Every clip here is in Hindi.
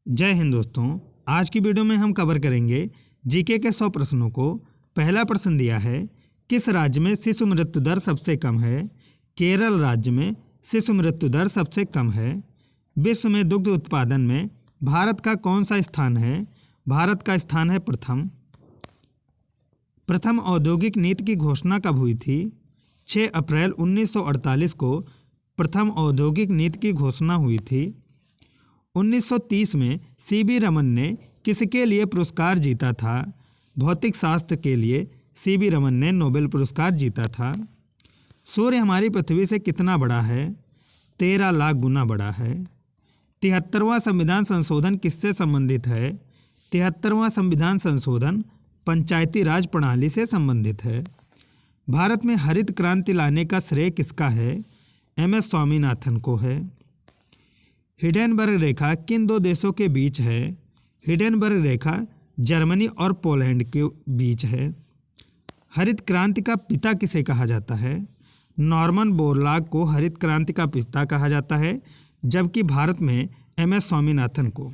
जय हिंद दोस्तों। आज की वीडियो में हम कवर करेंगे जीके के 100 प्रश्नों को। पहला प्रश्न दिया है, किस राज्य में शिशु मृत्यु दर सबसे कम है? केरल राज्य में शिशु मृत्यु दर सबसे कम है। विश्व में दुग्ध उत्पादन में भारत का कौन सा स्थान है? भारत का स्थान है प्रथम औद्योगिक नीति की घोषणा कब हुई थी? 6 अप्रैल 1948 को प्रथम औद्योगिक नीति की घोषणा हुई थी। 1930 में सीवी रमन ने किसके लिए पुरस्कार जीता था? भौतिक शास्त्र के लिए सीवी रमन ने नोबेल पुरस्कार जीता था। सूर्य हमारी पृथ्वी से कितना बड़ा है? 13 लाख गुना बड़ा है। 73वां संविधान संशोधन किससे संबंधित है? 73वां संविधान संशोधन पंचायती राज प्रणाली से संबंधित है। भारत में हरित क्रांति लाने का श्रेय किसका है? एम.एस. स्वामीनाथन को है। हिडेनबर्ग रेखा किन दो देशों के बीच है? हिडेनबर्ग रेखा जर्मनी और पोलैंड के बीच है। हरित क्रांति का पिता किसे कहा जाता है? नॉर्मन बोरलॉग को हरित क्रांति का पिता कहा जाता है, जबकि भारत में एम.एस. स्वामीनाथन को।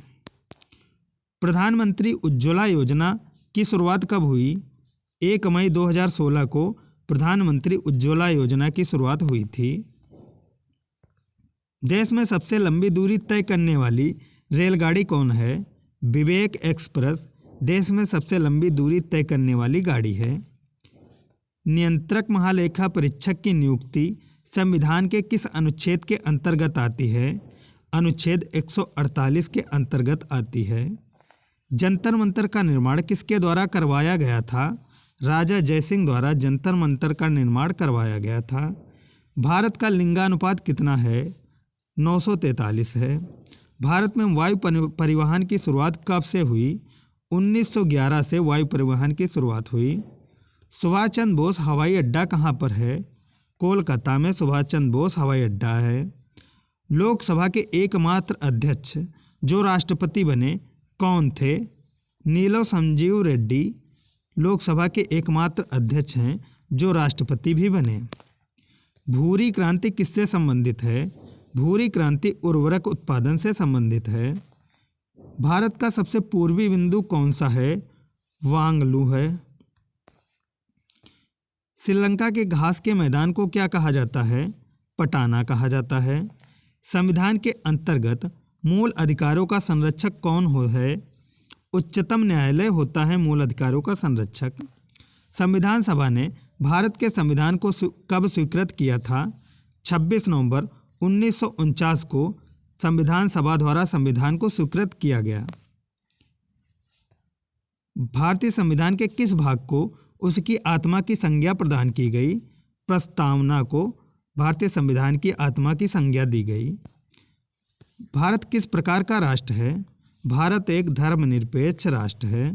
प्रधानमंत्री उज्ज्वला योजना की शुरुआत कब हुई? 1 मई 2016 को प्रधानमंत्री उज्ज्वला योजना की शुरुआत हुई थी। देश में सबसे लंबी दूरी तय करने वाली रेलगाड़ी कौन है? विवेक एक्सप्रेस देश में सबसे लंबी दूरी तय करने वाली गाड़ी है। नियंत्रक महालेखा परीक्षक की नियुक्ति संविधान के किस अनुच्छेद के अंतर्गत आती है? अनुच्छेद 148 के अंतर्गत आती है। जंतर मंतर का निर्माण किसके द्वारा करवाया गया था? राजा जयसिंह द्वारा जंतर मंतर का निर्माण करवाया गया था। भारत का लिंगानुपात कितना है? 943 है। भारत में वायु परिवहन की शुरुआत कब से हुई? 1911 से वायु परिवहन की शुरुआत हुई। सुभाष चंद्र बोस हवाई अड्डा कहाँ पर है? कोलकाता में सुभाष चंद्र बोस हवाई अड्डा है। लोकसभा के एकमात्र अध्यक्ष जो राष्ट्रपति बने कौन थे? नीलो संजीव रेड्डी लोकसभा के एकमात्र अध्यक्ष हैं जो राष्ट्रपति भी बने। भूरी क्रांति किससे संबंधित है? भूरी क्रांति उर्वरक उत्पादन से संबंधित है। भारत का सबसे पूर्वी बिंदु कौन सा है? वांगलू है। श्रीलंका के घास के मैदान को क्या कहा जाता है? पटाना कहा जाता है। संविधान के अंतर्गत मूल अधिकारों का संरक्षक कौन है? उच्चतम न्यायालय होता है मूल अधिकारों का संरक्षक। संविधान सभा ने भारत के संविधान को कब स्वीकृत किया था? 26 नवंबर 1949 को संविधान सभा द्वारा संविधान को स्वीकृत किया गया। भारतीय संविधान के किस भाग को उसकी आत्मा की संज्ञा प्रदान की गई? प्रस्तावना को भारतीय संविधान की आत्मा की संज्ञा दी गई। भारत किस प्रकार का राष्ट्र है? भारत एक धर्मनिरपेक्ष राष्ट्र है।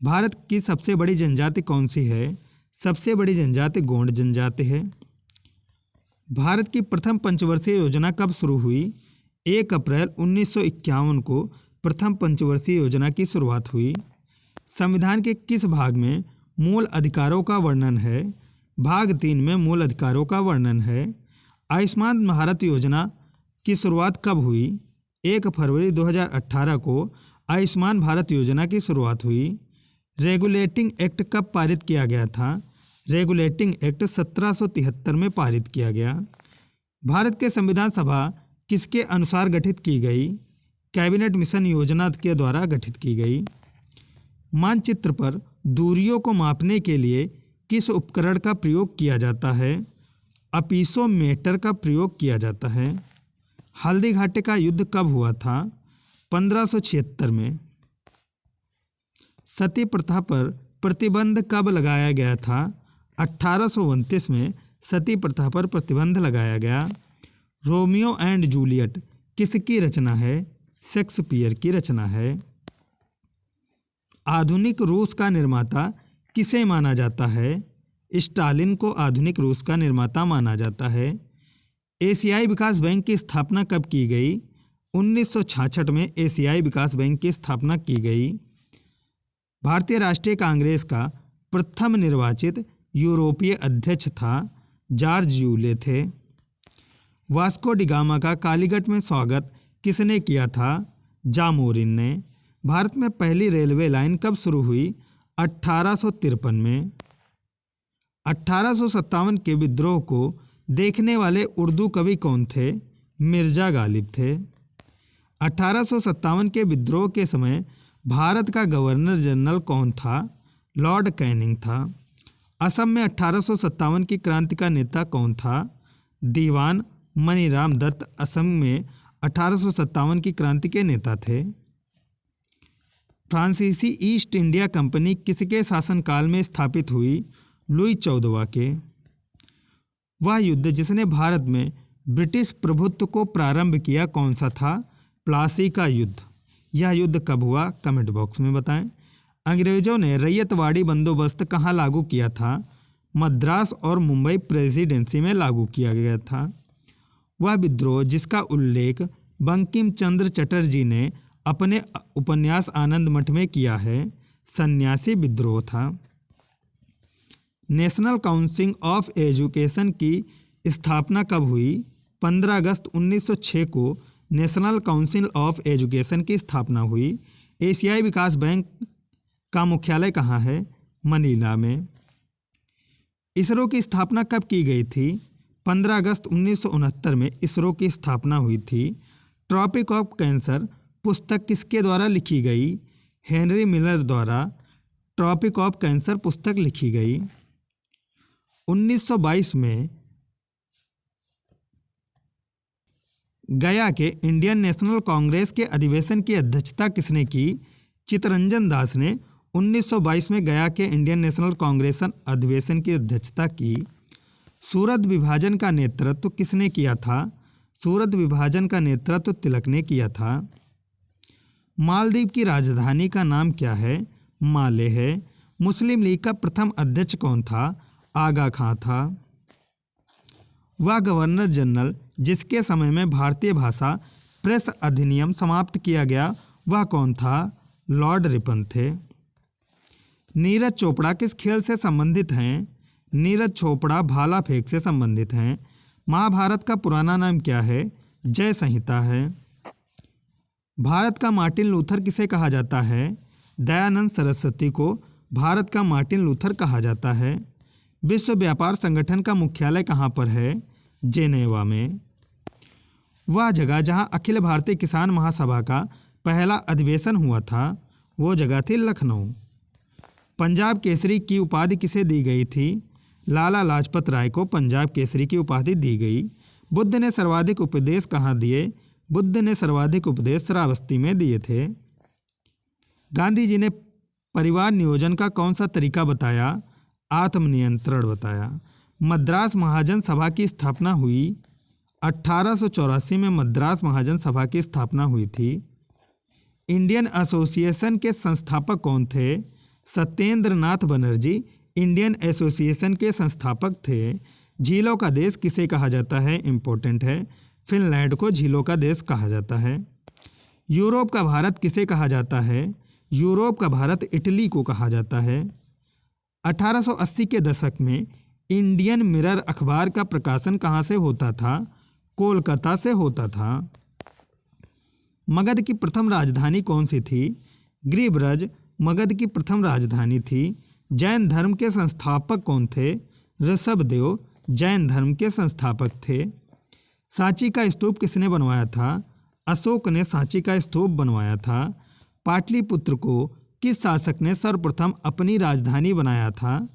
भारत की सबसे बड़ी जनजाति कौन सी है? सबसे बड़ी जनजाति गोंड जनजाति है। भारत की प्रथम पंचवर्षीय योजना कब शुरू हुई? 1 अप्रैल 1951 को प्रथम पंचवर्षीय योजना की शुरुआत हुई। संविधान के किस भाग में मूल अधिकारों का वर्णन है? भाग 3 में मूल अधिकारों का वर्णन है। आयुष्मान भारत योजना की शुरुआत कब हुई? 1 फरवरी 2018 को आयुष्मान भारत योजना की शुरुआत हुई। रेगुलेटिंग एक्ट कब पारित किया गया था? रेगुलेटिंग एक्ट 1773 में पारित किया गया। भारत के संविधान सभा किसके अनुसार गठित की गई? कैबिनेट मिशन योजना के द्वारा गठित की गई। मानचित्र पर दूरियों को मापने के लिए किस उपकरण का प्रयोग किया जाता है? अपिसोमीटर का प्रयोग किया जाता है। हल्दी घाटी का युद्ध कब हुआ था? 1576 में। सती प्रथा पर प्रतिबंध कब लगाया गया था? 1829 में सती प्रथा पर प्रतिबंध लगाया गया। रोमियो एंड जूलियट किसकी रचना है? शेक्सपियर की रचना है। आधुनिक रूस का निर्माता किसे माना जाता है? स्टालिन को आधुनिक रूस का निर्माता माना जाता है। एशियाई विकास बैंक की स्थापना कब की गई? 1966 में एशियाई विकास बैंक की स्थापना की गई। भारतीय राष्ट्रीय कांग्रेस का प्रथम निर्वाचित यूरोपीय अध्यक्ष था जॉर्ज यूले थे। वास्को डी गामा का कालीकट में स्वागत किसने किया था? जामोरिन ने। भारत में पहली रेलवे लाइन कब शुरू हुई? 1853 में। 1857 के विद्रोह को देखने वाले उर्दू कवि कौन थे? मिर्जा गालिब थे। 1857 के विद्रोह के समय भारत का गवर्नर जनरल कौन था? लॉर्ड कैनिंग था। असम में 1857 की क्रांति का नेता कौन था? दीवान मनीराम दत्त असम में 1857 की क्रांति के नेता थे। फ्रांसीसी ईस्ट इंडिया कंपनी किसके शासनकाल में स्थापित हुई? लुई 14वां के। वह युद्ध जिसने भारत में ब्रिटिश प्रभुत्व को प्रारंभ किया कौन सा था? प्लासी का युद्ध। यह युद्ध कब हुआ? कमेंट बॉक्स में बताएं। अंग्रेजों ने रैयतवाड़ी बंदोबस्त कहाँ लागू किया था? मद्रास और मुंबई प्रेसिडेंसी में लागू किया गया था। वह विद्रोह जिसका उल्लेख बंकिम चंद्र चटर्जी ने अपने उपन्यास आनंद मठ में किया है, सन्यासी विद्रोह था। नेशनल काउंसिल ऑफ एजुकेशन की स्थापना कब हुई? 15 अगस्त 1906 को नेशनल काउंसिल ऑफ एजुकेशन की स्थापना हुई। एशियाई विकास बैंक का मुख्यालय कहाँ है? मनीला में। इसरो की स्थापना कब की गई थी? 15 अगस्त 1969 में इसरो की स्थापना हुई थी। ट्रॉपिक ऑफ कैंसर पुस्तक किसके द्वारा लिखी गई? हेनरी मिलर द्वारा ट्रॉपिक ऑफ कैंसर पुस्तक लिखी गई। 1922 में गया के इंडियन नेशनल कांग्रेस के अधिवेशन की अध्यक्षता किसने की? चित्तरंजन दास ने 1922 में गया के इंडियन नेशनल कांग्रेस अधिवेशन की अध्यक्षता की। सूरत विभाजन का नेतृत्व किसने किया था? सूरत विभाजन का नेतृत्व तिलक ने किया था। मालदीव की राजधानी का नाम क्या है? माले है। मुस्लिम लीग का प्रथम अध्यक्ष कौन था? आगा खां था। वह गवर्नर जनरल जिसके समय में भारतीय भाषा प्रेस अधिनियम समाप्त किया गया, वह कौन था? लॉर्ड रिपन थे। नीरज चोपड़ा किस खेल से संबंधित हैं? नीरज चोपड़ा भाला फेंक से संबंधित हैं। महाभारत का पुराना नाम क्या है? जय संहिता है। भारत का मार्टिन लूथर किसे कहा जाता है? दयानंद सरस्वती को भारत का मार्टिन लूथर कहा जाता है। विश्व व्यापार संगठन का मुख्यालय कहाँ पर है? जेनेवा में। वह जगह जहाँ अखिल भारतीय किसान महासभा का पहला अधिवेशन हुआ था, वो जगह थी लखनऊ। पंजाब केसरी की उपाधि किसे दी गई थी? लाला लाजपत राय को पंजाब केसरी की उपाधि दी गई। बुद्ध ने सर्वाधिक उपदेश कहाँ दिए? बुद्ध ने सर्वाधिक उपदेश श्रावस्ती में दिए थे। गांधी जी ने परिवार नियोजन का कौन सा तरीका बताया? आत्मनियंत्रण बताया। मद्रास महाजन सभा की स्थापना हुई 1884 में। मद्रास महाजन सभा की स्थापना हुई थी। इंडियन एसोसिएशन के संस्थापक कौन थे? सत्येंद्र नाथ बनर्जी इंडियन एसोसिएशन के संस्थापक थे। झीलों का देश किसे कहा जाता है? इम्पोर्टेंट है। फिनलैंड को झीलों का देश कहा जाता है। यूरोप का भारत किसे कहा जाता है? यूरोप का भारत इटली को कहा जाता है। 1880 के दशक में इंडियन मिरर अखबार का प्रकाशन कहाँ से होता था? कोलकाता से होता था। मगध की प्रथम राजधानी कौन सी थी? गिरिब्रज मगध की प्रथम राजधानी थी। जैन धर्म के संस्थापक कौन थे? ऋषभदेव जैन धर्म के संस्थापक थे। सांची का स्तूप किसने बनवाया था? अशोक ने सांची का स्तूप बनवाया था। पाटलिपुत्र को किस शासक ने सर्वप्रथम अपनी राजधानी बनाया था?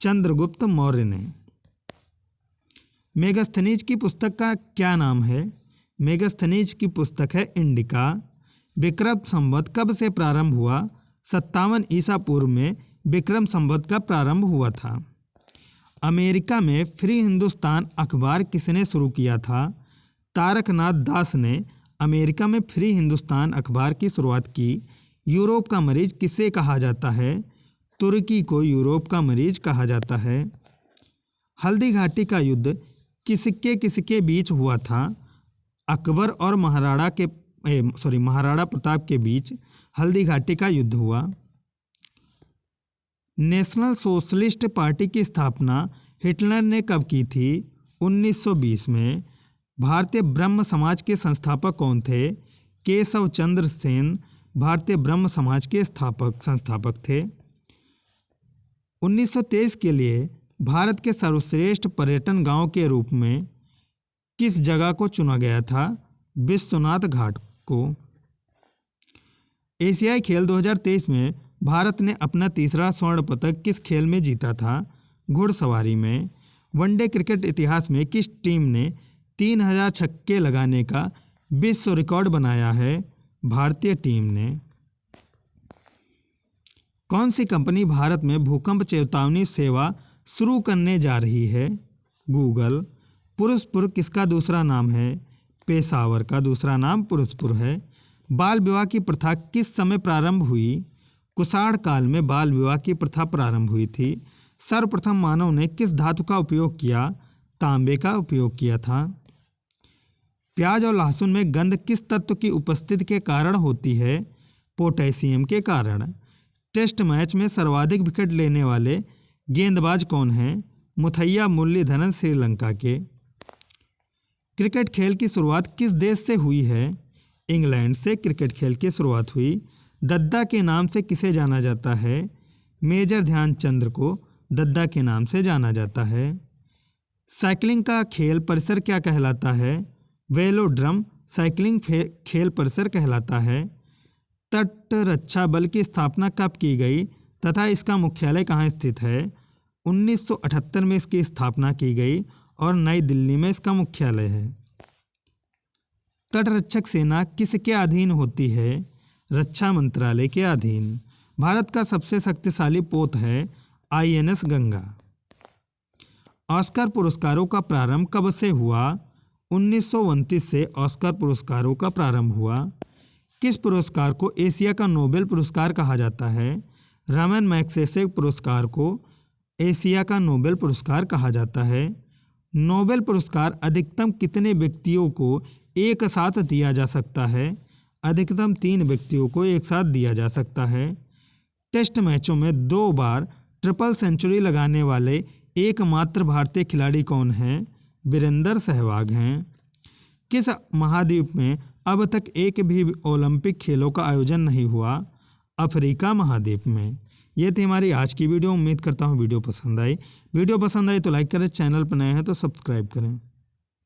चंद्रगुप्त मौर्य ने। मेगास्थनीज की पुस्तक का क्या नाम है? मेगास्थनीज की पुस्तक है इंडिका। विक्रम संवत कब से प्रारंभ हुआ? 57 ईसा पूर्व में विक्रम संवत का प्रारंभ हुआ था। अमेरिका में फ्री हिंदुस्तान अखबार किसने शुरू किया था? तारकनाथ दास ने अमेरिका में फ्री हिंदुस्तान अखबार की शुरुआत की। यूरोप का मरीज किसे कहा जाता है? तुर्की को यूरोप का मरीज कहा जाता है। हल्दी घाटी का युद्ध किसके बीच हुआ था? अकबर और महाराणा प्रताप के बीच हल्दी घाटी का युद्ध हुआ। नेशनल सोशलिस्ट पार्टी की स्थापना हिटलर ने कब की थी? 1920 में। भारतीय ब्रह्म समाज के संस्थापक कौन थे? केशव चंद्र सेन भारतीय ब्रह्म समाज के संस्थापक थे। 1923 के लिए भारत के सर्वश्रेष्ठ पर्यटन गांव के रूप में किस जगह को चुना गया था? विश्वनाथ घाट को। एशियाई खेल 2023 में भारत ने अपना तीसरा स्वर्ण पदक किस खेल में जीता था? घुड़सवारी में। वनडे क्रिकेट इतिहास में किस टीम ने 3000 छक्के लगाने का विश्व रिकॉर्ड बनाया है? भारतीय टीम ने। कौन सी कंपनी भारत में भूकंप चेतावनी सेवा शुरू करने जा रही है? गूगल। पुरुषपुर किसका दूसरा नाम है? पेशावर का दूसरा नाम पुरुषपुर है। बाल विवाह की प्रथा किस समय प्रारंभ हुई? कुषाण काल में बाल विवाह की प्रथा प्रारंभ हुई थी। सर्वप्रथम मानव ने किस धातु का उपयोग किया? तांबे का उपयोग किया था। प्याज और लहसुन में गंध किस तत्व की उपस्थिति के कारण होती है? पोटेशियम के कारण। टेस्ट मैच में सर्वाधिक विकेट लेने वाले गेंदबाज कौन हैं? मुथैया मुरलीधरन श्रीलंका के। क्रिकेट खेल की शुरुआत किस देश से हुई है? इंग्लैंड से क्रिकेट खेल की शुरुआत हुई। दद्दा के नाम से किसे जाना जाता है? मेजर ध्यानचंद को दद्दा के नाम से जाना जाता है। साइकिलिंग का खेल परिसर क्या कहलाता है? वेलोड्रम साइकिलिंग खेल परिसर कहलाता है। तट रक्षा बल की स्थापना कब की गई तथा इसका मुख्यालय कहाँ स्थित है? 1978 में इसकी स्थापना की गई और नई दिल्ली में इसका मुख्यालय है। तटरक्षक सेना किसके अधीन होती है? रक्षा मंत्रालय के अधीन। भारत का सबसे शक्तिशाली पोत है INS गंगा। ऑस्कर पुरस्कारों का प्रारंभ कब से हुआ? 1929 से ऑस्कर पुरस्कारों का प्रारंभ हुआ। किस पुरस्कार को एशिया का नोबेल पुरस्कार कहा जाता है? रमन मैग्सेसे पुरस्कार को एशिया का नोबेल पुरस्कार कहा जाता है। नोबेल पुरस्कार अधिकतम कितने व्यक्तियों को एक साथ दिया जा सकता है? अधिकतम 3 व्यक्तियों को एक साथ दिया जा सकता है। टेस्ट मैचों में 2 बार ट्रिपल सेंचुरी लगाने वाले एकमात्र भारतीय खिलाड़ी कौन हैं? वीरेंद्र सहवाग हैं। किस महाद्वीप में अब तक एक भी ओलंपिक खेलों का आयोजन नहीं हुआ? अफ्रीका महाद्वीप में। ये थी हमारी आज की वीडियो। उम्मीद करता हूँ वीडियो पसंद आई। वीडियो पसंद आई तो लाइक करें, चैनल पर नए हैं तो सब्सक्राइब करें।